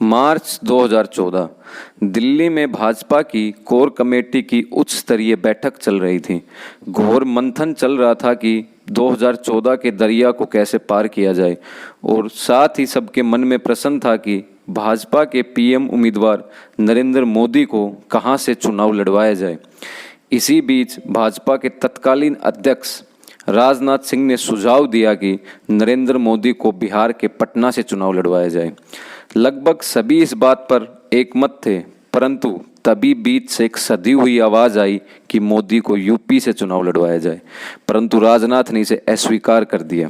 मार्च 2014 दिल्ली में भाजपा की core committee की उच्च स्तरीय बैठक चल रही थी। घोर मंथन चल रहा था कि 2014 के दरिया को कैसे पार किया जाए और साथ ही सबके मन में प्रश्न था कि भाजपा के पीएम उम्मीदवार नरेंद्र मोदी को कहां से चुनाव लड़वाया जाए। इसी बीच भाजपा के तत्कालीन अध्यक्ष राजनाथ सिंह ने सुझाव दिया कि नरेंद्र मोदी को बिहार के पटना से चुनाव लड़वाया जाए। लगभग सभी इस बात पर एकमत थे, परंतु तभी बीच से एक सधी हुई आवाज आई कि मोदी को यूपी से चुनाव लड़वाया जाए, परंतु राजनाथ ने इसे अस्वीकार कर दिया।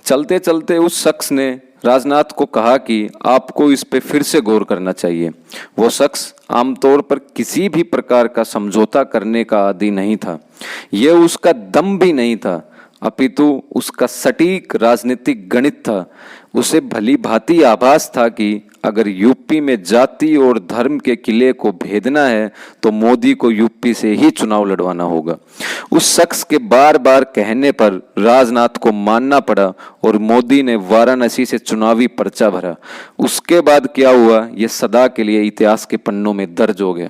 चलते चलते उस शख्स ने राजनाथ को कहा कि आपको इस पे फिर से गौर करना चाहिए। वो शख्स आमतौर पर किसी भी प्रकार का समझौता करने का आदी नहीं था। यह उसका दम भी नहीं था, अपितु उसका सटीक राजनीतिक गणित था। उसे भली भांति आभास था कि अगर यूपी में जाति और धर्म के किले को भेदना है तो मोदी को यूपी से ही चुनाव लड़वाना होगा। उस शख्स के बार बार कहने पर राजनाथ को मानना पड़ा और मोदी ने वाराणसी से चुनावी पर्चा भरा। उसके बाद क्या हुआ, यह सदा के लिए इतिहास के पन्नों में दर्ज हो गया।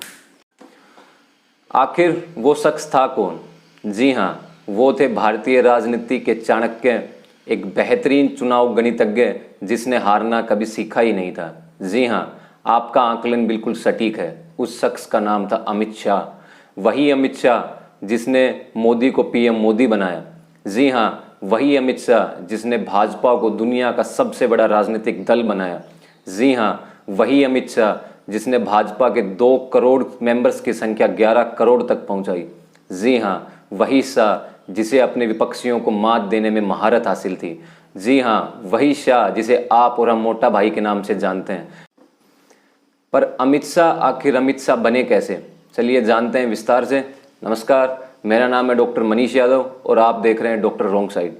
आखिर वो शख्स था कौन? जी हाँ, वो थे भारतीय राजनीति के चाणक्य, एक बेहतरीन चुनाव गणितज्ञ जिसने हारना कभी सीखा ही नहीं था। जी हाँ, आपका आकलन बिल्कुल सटीक है। उस शख्स का नाम था अमित शाह। वही अमित शाह जिसने मोदी को पीएम मोदी बनाया। जी हाँ, वही अमित शाह जिसने भाजपा को दुनिया का सबसे बड़ा राजनीतिक दल बनाया। जी हाँ, वही अमित शाह जिसने भाजपा के 2 करोड़ मेंबर्स की संख्या 11 करोड़ तक पहुंचाई। जी हाँ, वही शाह जिसे अपने विपक्षियों को मात देने में महारत हासिल थी। जी हाँ, वही शाह जिसे आप और हम मोटा भाई के नाम से जानते हैं। पर अमित शाह आखिर अमित शाह बने कैसे, चलिए जानते हैं विस्तार से। नमस्कार, मेरा नाम है डॉक्टर मनीष यादव और आप देख रहे हैं डॉक्टर रॉन्ग साइड।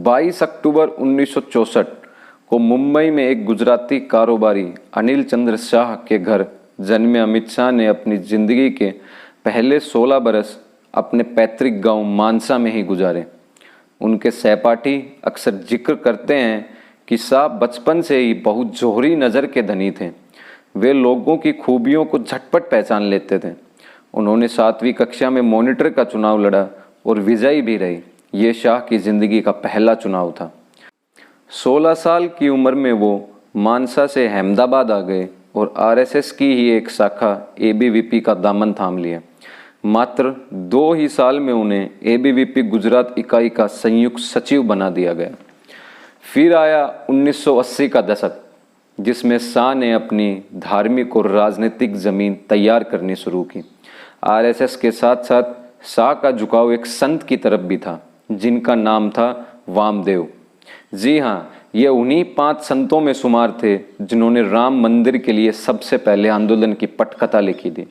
22 अक्टूबर 1964 को मुंबई में एक गुजराती कारोबारी अनिल चंद्र शाह के घर जन्मे अमित शाह ने अपनी जिंदगी के पहले 16 बरस अपने पैतृक गांव मानसा में ही गुजारे। उनके सहपाठी अक्सर जिक्र करते हैं कि शाह बचपन से ही बहुत जोहरी नज़र के धनी थे। वे लोगों की खूबियों को झटपट पहचान लेते थे। उन्होंने 7वीं कक्षा में मॉनिटर का चुनाव लड़ा और विजयी भी रही। ये शाह की ज़िंदगी का पहला चुनाव था। 16 साल की उम्र में वो मानसा से अहमदाबाद आ गए और आरएसएस की ही एक शाखा एबीवीपी का दामन थाम लिया। मात्र 2 ही साल में उन्हें एबीवीपी गुजरात इकाई का संयुक्त सचिव बना दिया गया। फिर आया 1980 का दशक, जिसमें शाह ने अपनी धार्मिक और राजनीतिक जमीन तैयार करनी शुरू की। आरएसएस के साथ साथ शाह का झुकाव एक संत की तरफ भी था, जिनका नाम था वामदेव। जी हाँ, ये उन्हीं 5 संतों में शुमार थे जिन्होंने राम मंदिर के लिए सबसे पहले आंदोलन की पटकथा लिखी थी।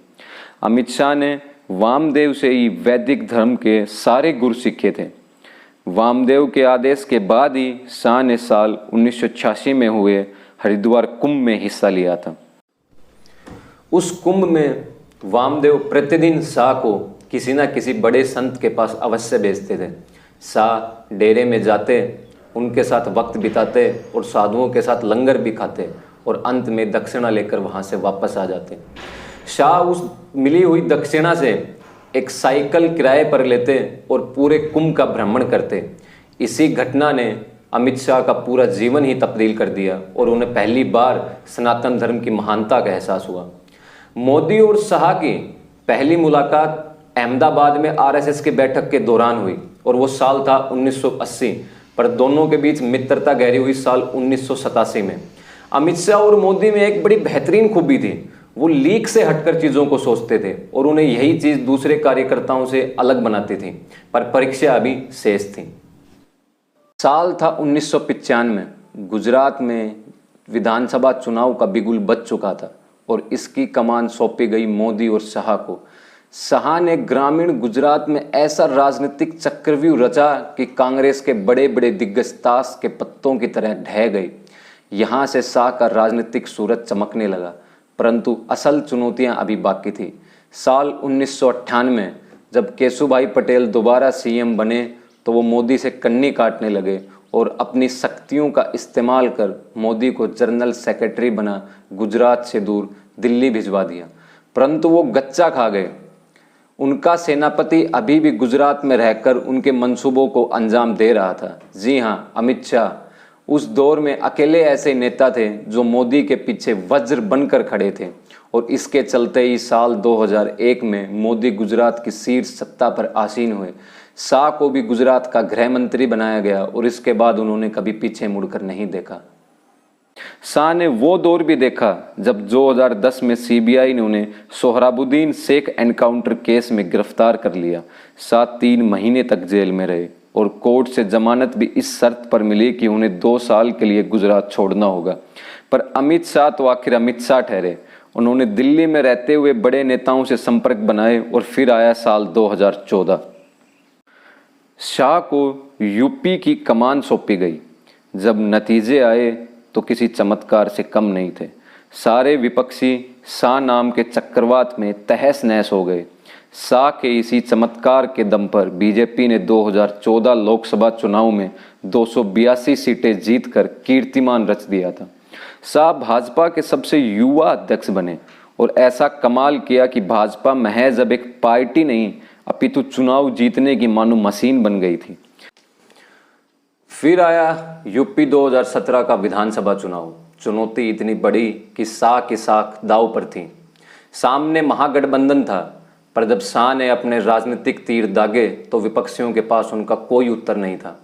अमित शाह ने वामदेव से ही वैदिक धर्म के सारे गुर सीखे थे। वामदेव के आदेश के बाद ही शाह ने साल 1986 में हुए हरिद्वार कुंभ में हिस्सा लिया था। उस कुंभ में वामदेव प्रतिदिन शाह को किसी न किसी बड़े संत के पास अवश्य भेजते थे। शाह डेरे में जाते, उनके साथ वक्त बिताते और साधुओं के साथ लंगर भी खाते और अंत में दक्षिणा लेकर वहाँ से वापस आ जाते। शाह उस मिली हुई दक्षिणा से एक साइकिल किराए पर लेते और पूरे कुंभ का भ्रमण करते। इसी घटना ने अमित शाह का पूरा जीवन ही तब्दील कर दिया और उन्हें पहली बार सनातन धर्म की महानता का एहसास हुआ। मोदी और शाह की पहली मुलाकात अहमदाबाद में आरएसएस के बैठक के दौरान हुई और वो साल था 1980, पर दोनों के बीच मित्रता गहरी हुई साल 1987 में। अमित शाह और मोदी में एक बड़ी बेहतरीन खूबी थी, वो लीक से हटकर चीज़ों को सोचते थे और उन्हें यही चीज़ दूसरे कार्यकर्ताओं से अलग बनाती थी। पर परीक्षा अभी शेष थी। साल था 1995। गुजरात में विधानसभा चुनाव का बिगुल बज चुका था और इसकी कमान सौंपी गई मोदी और शाह को। शाह ने ग्रामीण गुजरात में ऐसा राजनीतिक चक्रव्यूह रचा कि कांग्रेस के बड़े बड़े दिग्गज ताश के पत्तों की तरह ढह गए। यहाँ से शाह का राजनीतिक सूरज चमकने लगा, परंतु असल चुनौतियां अभी बाकी थी। साल 1998 जब केशुभाई पटेल दोबारा सीएम बने तो वो मोदी से कन्नी काटने लगे और अपनी शक्तियों का इस्तेमाल कर मोदी को जनरल सेक्रेटरी बना गुजरात से दूर दिल्ली भिजवा दिया। परंतु वो गच्चा खा गए। उनका सेनापति अभी भी गुजरात में रहकर उनके मंसूबों को अंजाम दे रहा था। जी हाँ, अमित शाह उस दौर में अकेले ऐसे नेता थे जो मोदी के पीछे वज्र बनकर खड़े थे और इसके चलते ही साल 2001 में मोदी गुजरात की शीर्ष सत्ता पर आसीन हुए। शाह को भी गुजरात का गृह मंत्री बनाया गया और इसके बाद उन्होंने कभी पीछे मुड़कर नहीं देखा। शाह ने वो दौर भी देखा जब 2010 में सीबीआई ने उन्हें सोहराबुद्दीन शेख एनकाउंटर केस में गिरफ्तार कर लिया। शाह 3 महीने तक जेल में रहे और कोर्ट से जमानत भी इस शर्त पर मिली कि उन्हें 2 साल के लिए गुजरात छोड़ना होगा। पर अमित शाह तो आखिर अमित शाह ठहरे। उन्होंने दिल्ली में रहते हुए बड़े नेताओं से संपर्क बनाए और फिर आया साल 2014। शाह को यूपी की कमान सौंपी गई। जब नतीजे आए तो किसी चमत्कार से कम नहीं थे। सारे विपक्षी शाह नाम के चक्रवात में तहस नहस हो गए। शाह के इसी चमत्कार के दम पर बीजेपी ने 2014 लोकसभा चुनाव में 282 सीटें जीतकर कीर्तिमान रच दिया था। शाह भाजपा के सबसे युवा अध्यक्ष बने और ऐसा कमाल किया कि भाजपा महज अब एक पार्टी नहीं अपितु चुनाव जीतने की मानो मशीन बन गई थी। फिर आया यूपी 2017 का विधानसभा चुनाव। चुनौती इतनी बड़ी कि शाह की साख दांव पर थी। सामने महागठबंधन था, पर जब शाह ने अपने राजनीतिक तीर दागे तो विपक्षियों के पास उनका कोई उत्तर नहीं था।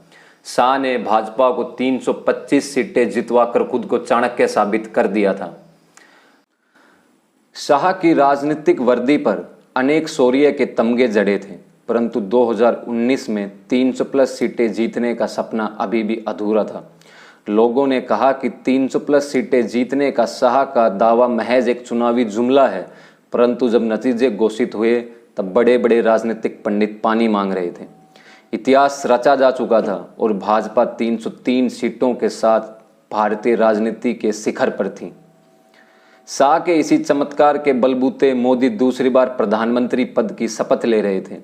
शाह ने भाजपा को 325 सीटें जितवाकर खुद को चाणक्य साबित कर दिया था। शाह की राजनीतिक वर्दी पर अनेक शौर्य के तमगे जड़े थे, परंतु 2019 में 300 प्लस सीटें जीतने का सपना अभी भी अधूरा था। लोगों ने कहा कि 300 प्लस सीटें जीतने का शाह का दावा महज एक चुनावी जुमला है, परंतु जब नतीजे घोषित हुए तब बड़े बड़े राजनीतिक पंडित पानी मांग रहे थे। इतिहास रचा जा चुका था और भाजपा 303 सीटों के साथ भारतीय राजनीति के शिखर पर थी। शाह के इसी चमत्कार के बलबूते मोदी दूसरी बार प्रधानमंत्री पद की शपथ ले रहे थे।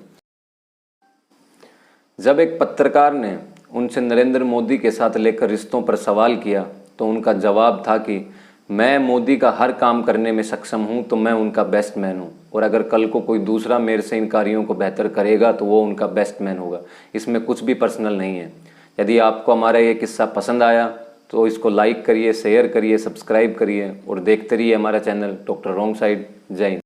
जब एक पत्रकार ने उनसे नरेंद्र मोदी के साथ लेकर रिश्तों पर सवाल किया तो उनका जवाब था कि मैं मोदी का हर काम करने में सक्षम हूं तो मैं उनका बेस्ट मैन हूं, और अगर कल को कोई दूसरा मेरे से इन कार्यों को बेहतर करेगा तो वो उनका बेस्ट मैन होगा। इसमें कुछ भी पर्सनल नहीं है। यदि आपको हमारा ये किस्सा पसंद आया तो इसको लाइक करिए, शेयर करिए, सब्सक्राइब करिए और देखते रहिए हमारा चैनल डॉक्टर रॉन्ग साइड। जय हिंद।